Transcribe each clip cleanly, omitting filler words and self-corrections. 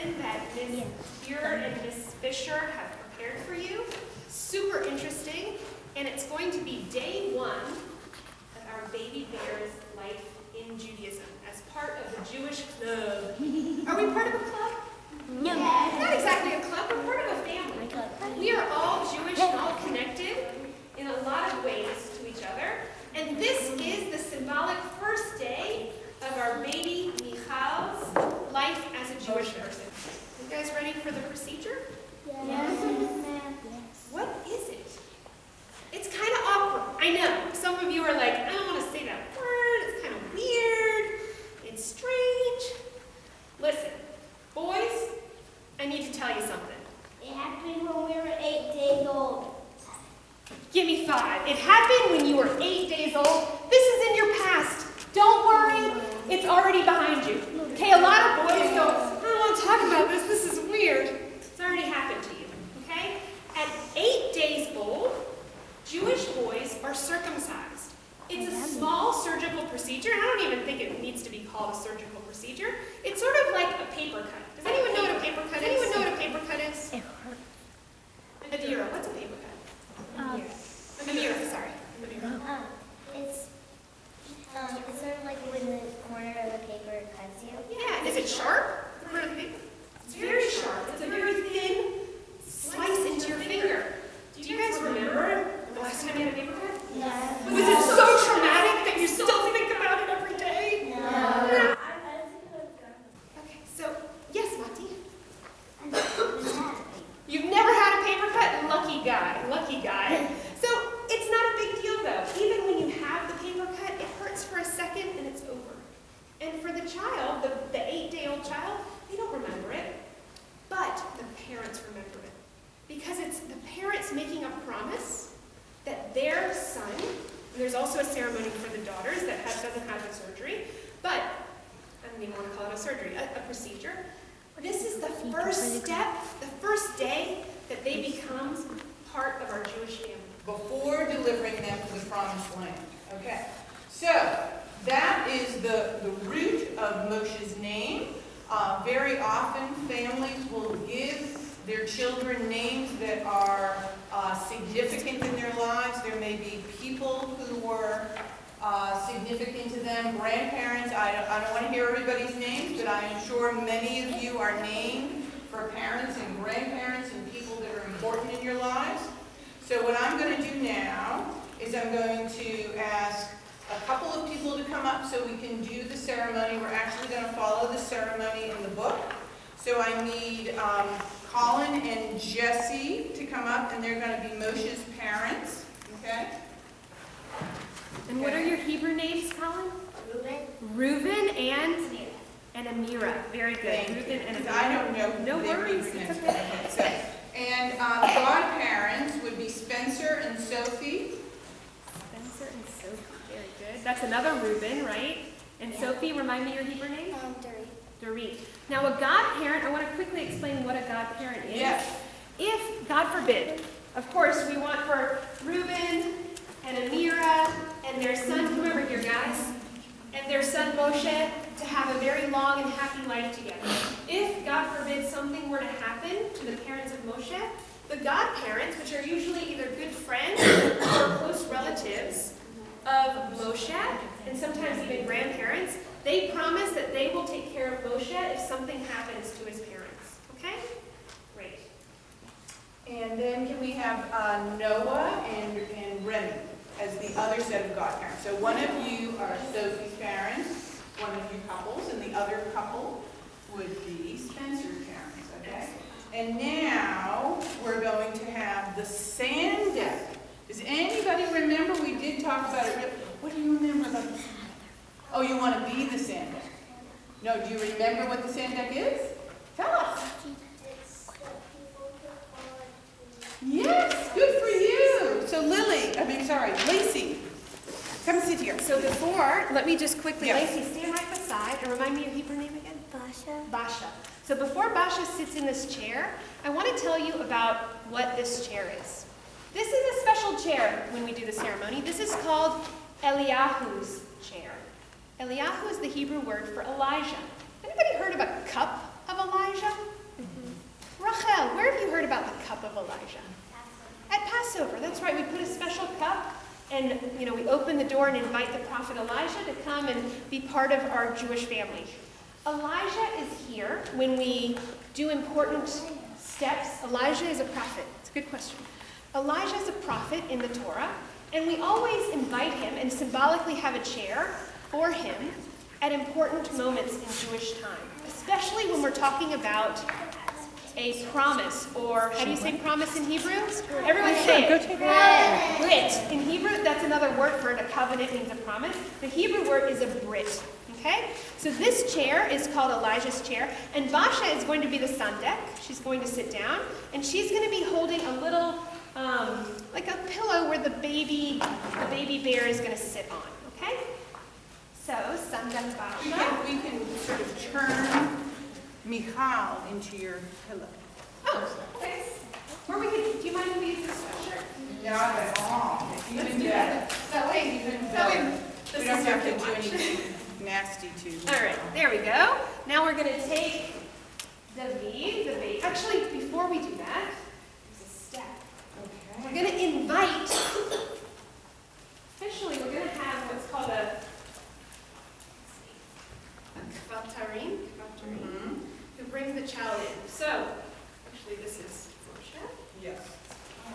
lesson that Ms. Bierer and Ms. Fisher have prepared for you. Super interesting, and it's going to be day 1 of our baby bear's life in Judaism as part of the Jewish club. Are we part of a club? No. Not exactly a club, we're part of a family. We are all Jewish and all connected in a lot of ways to each other. And this is the symbolic first day of our baby Michal's life as a Jewish person. You guys ready for the procedure? Yes. What is it? It's kind of awkward. I know. Some of you are like, I don't want to say that word. It's kind of weird. It's strange. Listen, boys, I need to tell you something. It happened when we were 8 days old. Give me 5. It happened when you were 8 days old. This is in your past. Don't worry. It's already behind you. Okay, a lot of boys go, I don't want to talk about this. This is weird. It's already happened to you. Okay? At 8 days old, Jewish boys are circumcised. It's a small surgical procedure. I don't even think it needs to be called a surgical procedure. It's sort of like a paper cut. Does anyone know what a paper cut is? Anyone know what a paper cut is? It hurts. Bierer, what's a paper cut? Bierer, sorry. Bierer. It's sort of like when the corner of the paper cuts you. Yeah, is it sharp? It's very sharp. It's a very thin slice into your finger. Do you guys remember the last time you had a paper cut? No. Was it so traumatic that you still think about it every day? No. Okay, so, yes, Monty? You've never had a paper cut? Lucky guy, lucky guy. So, it's not a big deal though. Even when you have the paper cut, it hurts for a second and it's over. And for the child, the 8-day-old child, they don't remember it. But the parents remember it. Because it's the parents making a promise that their son, and there's also a ceremony for the daughters that doesn't have the surgery, but I don't even want to call it a surgery, a procedure. This is the first step, the first day that they become part of our Jewish family. Before delivering them to the promised land. Okay, so that is the root of Moshe's name. Very often families will give their children names that are significant in their lives. There may be people who were significant to them, grandparents. I don't want to hear everybody's names, but I am sure many of you are named for parents and grandparents and people that are important in your lives. So what I'm going to do now is I'm going to ask a couple of people to come up so we can do the ceremony. We're actually going to follow the ceremony in the book. So I need Colin and Jesse to come up, and they're going to be Moshe's parents. Okay? And what are your Hebrew names, Colin? Reuben and Amira. Very good. Reuben and Amira. I don't know. No worries. It's okay. And godparents would be Spencer and Sophie. Spencer and Sophie. Very good. That's another Reuben, right? And Sophie, remind me your Hebrew name? Dorit. Now, a godparent, I want to quickly explain what a godparent is. Yes. If, God forbid, of course, we want for Reuben and Amira and their son, come over here, guys, and their son Moshe to have a very long and happy life together. If, God forbid, something were to happen to the parents of Moshe, the godparents, which are usually either good friends or close relatives of Moshe, and sometimes even grandparents, they promise that they will take care of Moshe if something happens to his parents. Okay? Great. And then can we have Noah and Remy as the other set of godparents? So one of you are Sophie's parents, one of you couples, and the other couple would be Spencer's parents, okay? And now we're going to have the sand deck. Does anybody remember? We did talk about it. What do you remember about the sand deck? Oh, you want to be the sand deck? No, do you remember what the sand deck is? Tell us. Yes, good for you. So Lacey, come sit here. So before, let me just quickly, Yes. Lacey, stand right beside and remind me your Hebrew name again? Basha. So before Basha sits in this chair, I want to tell you about what this chair is. This is a special chair when we do the ceremony. This is called Eliyahu's chair. Eliyahu is the Hebrew word for Elijah. Anybody heard of a cup of Elijah? And, we open the door and invite the prophet Elijah to come and be part of our Jewish family. Elijah is here when we do important steps. Elijah is a prophet. It's a good question. Elijah is a prophet in the Torah, and we always invite him and symbolically have a chair for him at important moments in Jewish time, especially when we're talking about a promise, or how do you say promise in Hebrew? Everyone say it. Brit. In Hebrew, that's another word for it. A covenant means a promise. The Hebrew word is a brit. Okay? So this chair is called Elijah's chair, and Basha is going to be the sandek. She's going to sit down, and she's going to be holding a little, like a pillow where the baby bear is going to sit on. Okay? So, sandek Basha. We can sort of turn Michal into your pillow. Oh, okay. Or we could, do you mind if we use this sweatshirt? Not at all. Even better. That way, We don't have to do anything nasty to. All right, there we go. Now we're going to take the baby. Actually, before we do that, there's a step. Okay. We're going to invite, officially, we're going to have what's called a kvatarim, who brings the child in. So, actually, this is Moshe. Yes.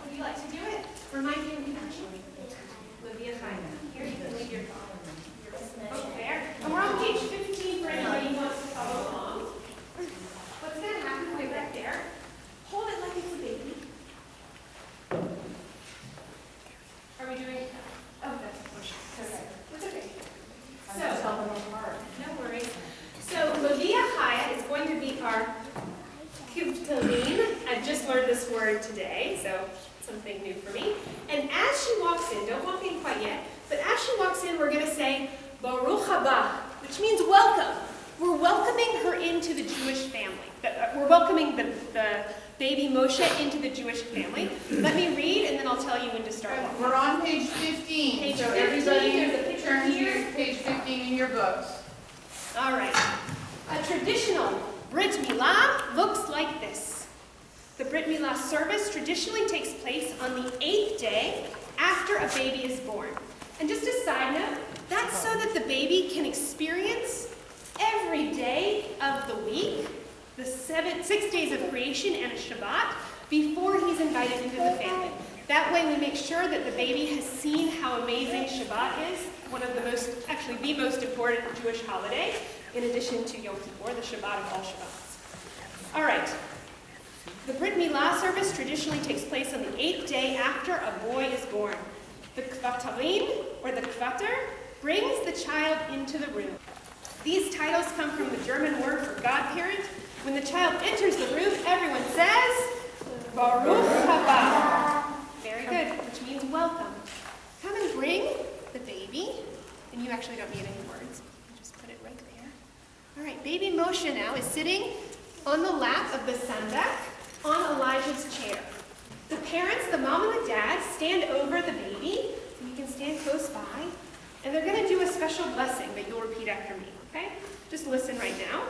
Would you like to do it? Remind me of the introduction. Olivia, fine. Here you can leave your book there. And we're on page 15 for anybody who wants to follow along. What's going to happen right back there? Hold it like it's a baby. Are we doing? Oh, that's a push. Okay. That's okay. So, no worries. So, Lavia Chaya is going to be our kivtalin. I just learned this word today, so something new for me. And as she walks in, don't walk in quite yet, but as she walks in, we're going to say, Baruch haba, which means welcome. We're welcoming her into the Jewish family. We're welcoming the baby Moshe into the Jewish family. Let me read, and then I'll tell you when to start walking. We're on page 15. Page so 15, everybody there's a picture turn here. to page 15 in your books. All right. A traditional Brit Milah looks like this. The Brit Milah service traditionally takes place on the 8th day after a baby is born. And just a side note, that's so that the baby can experience every day of the week, the 6 days of creation and a Shabbat, before he's invited into the family. That way we make sure that the baby has seen how amazing Shabbat is, one of the most, actually the most important Jewish holiday, in addition to Yom Kippur, the Shabbat of all Shabbats. All right. The Brit Milah service traditionally takes place on the 8th day after a boy is born. The kvatarin, or the kvater, brings the child into the room. These titles come from the German word for godparent. When the child enters the room, everyone says, Baruch haba. Very good, which means welcome. Come and bring the baby, and you actually don't need any words. Just put it right there. All right, baby Moshe now is sitting on the lap of the sandak on Elijah's chair. The parents, the mom and the dad, stand over the baby, so you can stand close by, and they're going to do a special blessing that you'll repeat after me, okay? Just listen right now.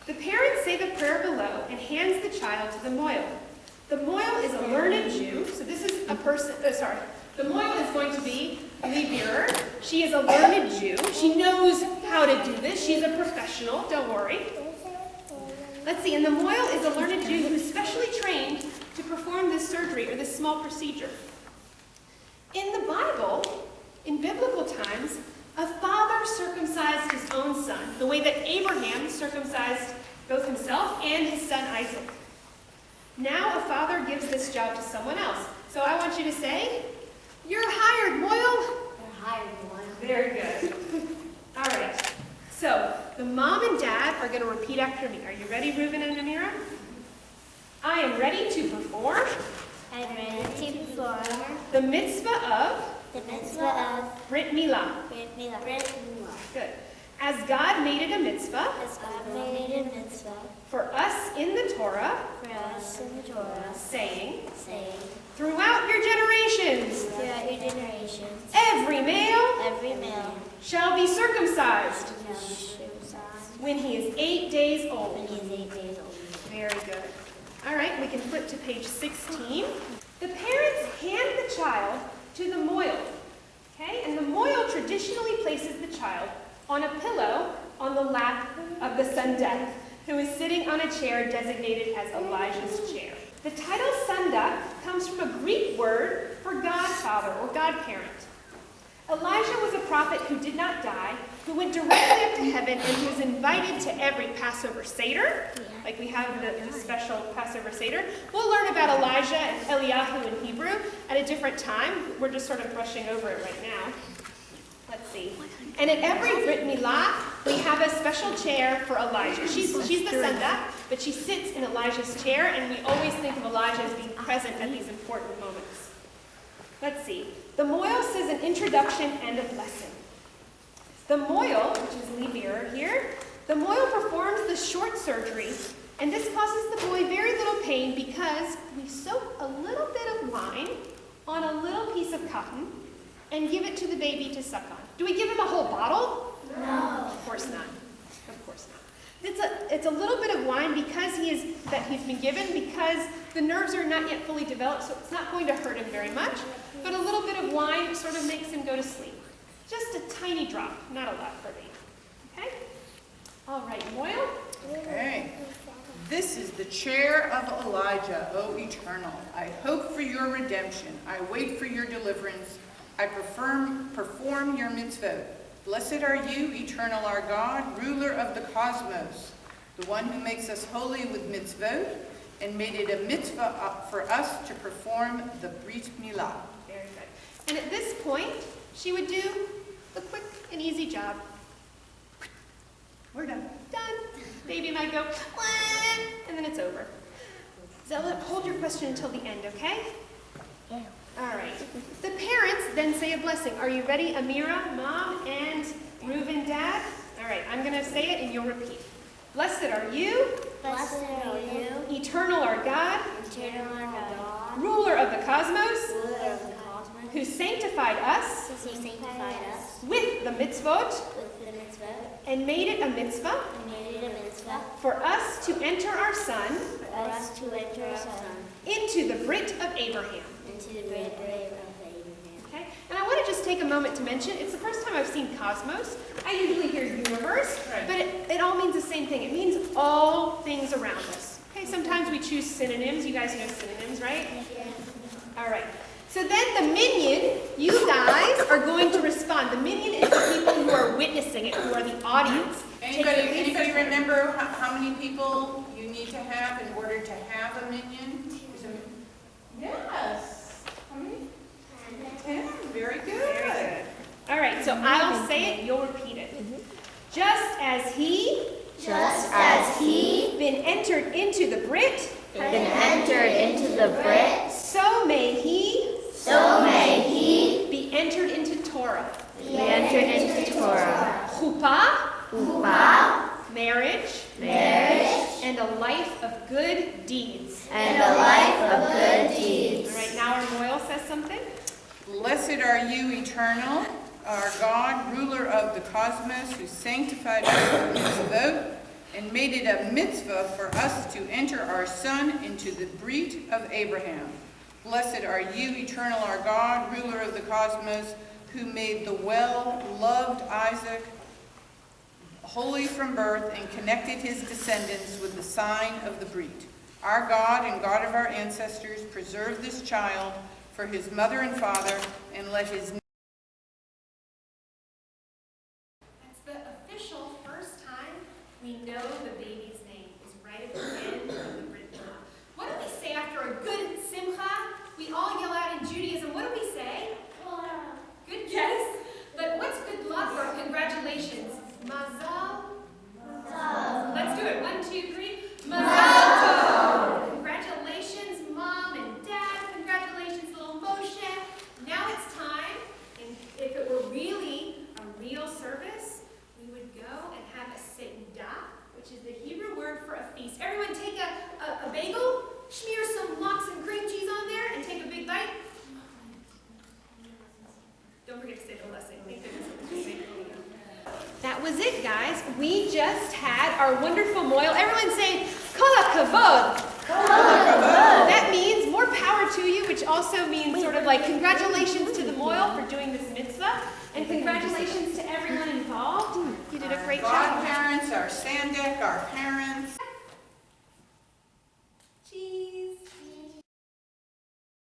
The parents say the prayer below and hands the child to the moil. The moil is a learned Jew, so this is a person, the moil is going to be Bierer. She is a learned Jew. She knows how to do this. She's a professional, don't worry. Let's see, and the moil is a learned Jew who is specially trained to perform this surgery or this small procedure. In the Bible, in biblical times, a father circumcised his own son, the way that Abraham circumcised both himself and his son Isaac. Now a father gives this job to someone else. So I want you to say, you're hired, moil. You're hired, moil. Very good. All right. So the mom and dad are going to repeat after me. Are you ready, Reuben and Amira? I am ready to perform. I'm ready to perform The mitzvah of the mitzvah of Brit Milah. Brit Milah. Good. As God made it a mitzvah As God made a mitzvah for us in the Torah, for us in the Torah, saying, saying, throughout your generations, throughout your generations, every male every male shall be circumcised shall be circumcised when he is 8 days when old. he is 8 days old. Very good. All right, we can flip to page 16. The parents hand the child to the moil. child on a pillow on the lap of the Sunduck, who is sitting on a chair designated as Elijah's chair. The title Sunduck comes from a Greek word for godfather or godparent. Elijah was a prophet who did not die, who went directly up to heaven, and who was invited to every Passover Seder, like we have the special Passover Seder. We'll learn about Elijah and Eliyahu in Hebrew at a different time. We're just sort of brushing over it right now. Let's see. And at every Brit Milah, we have a special chair for Elijah. She's the Sunduck, but she sits in Elijah's chair, and we always think of Elijah as being present at these important moments. Let's see. The moil says an introduction and a blessing. The moil, which is Bierer here, the moil performs the short surgery, and this causes the boy very little pain because we soak a little bit of wine on a little piece of cotton and give it to the baby to suck on. Do we give him a whole bottle? No. Of course not. Of course not. It's a little bit of wine because he's been given, because the nerves are not yet fully developed, so it's not going to hurt him very much. But a little bit of wine sort of makes him go to sleep. Just a tiny drop, not a lot for me. Okay? All right, Moyle. Okay. This is the chair of Elijah, O Eternal. I hope for your redemption. I wait for your deliverance. I perform your mitzvot. Blessed are you, Eternal our God, ruler of the cosmos, the one who makes us holy with mitzvot and made it a mitzvah for us to perform the Brit Milah. Very good. And at this point, she would do a quick and easy job. We're done. Done. Baby might go, and then it's over. Zella, hold your question until the end, okay? Yeah. All right. The parents then say a blessing. Are you ready, Amira, Mom, and Reuben, Dad? All right, I'm going to say it and you'll repeat. Blessed are you. Blessed are you, Eternal our God. eternal God, Ruler of the cosmos. ruler of the cosmos, Who sanctified us who sanctified us with the mitzvot with the mitzvah, and made it a mitzvah and made it a mitzvah for us to enter our son for us to enter our son into the Brit of Abraham. into the great grave of Abraham. Okay? And I want to just take a moment to mention, it's the first time I've seen cosmos. I usually hear universe, but it all means the same thing. It means all things around us. Okay, sometimes we choose synonyms. You guys know synonyms, right? All right. So then the minyan, you guys are going to respond. The minyan is the people who are witnessing it, who are the audience. Anybody remember how many people you need to have in order to have a minion? Yes. How many? 10. Very good. Very good. All right, so I'll say it, you'll repeat it. Just as he been entered into the Brit, Been entered into the Brit, so may he be entered into Torah. be entered into Torah, Chuppah, marriage, and a life of good deeds. and a life of good deeds. All right, now our Moyle says something. Blessed are you, Eternal, our God, ruler of the cosmos, who sanctified us with mitzvot and made it a mitzvah for us to enter our son into the Brit of Abraham. Blessed are you, Eternal our God, ruler of the cosmos, who made the well-loved Isaac holy from birth and connected his descendants with the sign of the Brit. Our God and God of our ancestors, preserve this child for his mother and father, and let his name. That's the official first time we know the baby's name is right at the end of the Brit Milah. What do we say after a good simcha? We all yell out in Judaism. What do we say? Good guess. But what's good luck or congratulations? Mazal. Let's do it. 1, 2, 3. Mazal tov. Congratulations, Mom and Dad. Congratulations, little Moshe. Now it's time, and if it were really a real service, we would go and have a seudah, which is the Hebrew word for a feast. Everyone take a bagel, smear some lox and cream cheese on there, and take a big bite. Don't forget to say the blessing. Thank goodness it was just made. That was it, guys. We just had our wonderful moil. Everyone say, Kol HaKavod. That means more power to you, which also means sort of like congratulations to the moil for doing this mitzvah, and congratulations to everyone involved. our parents,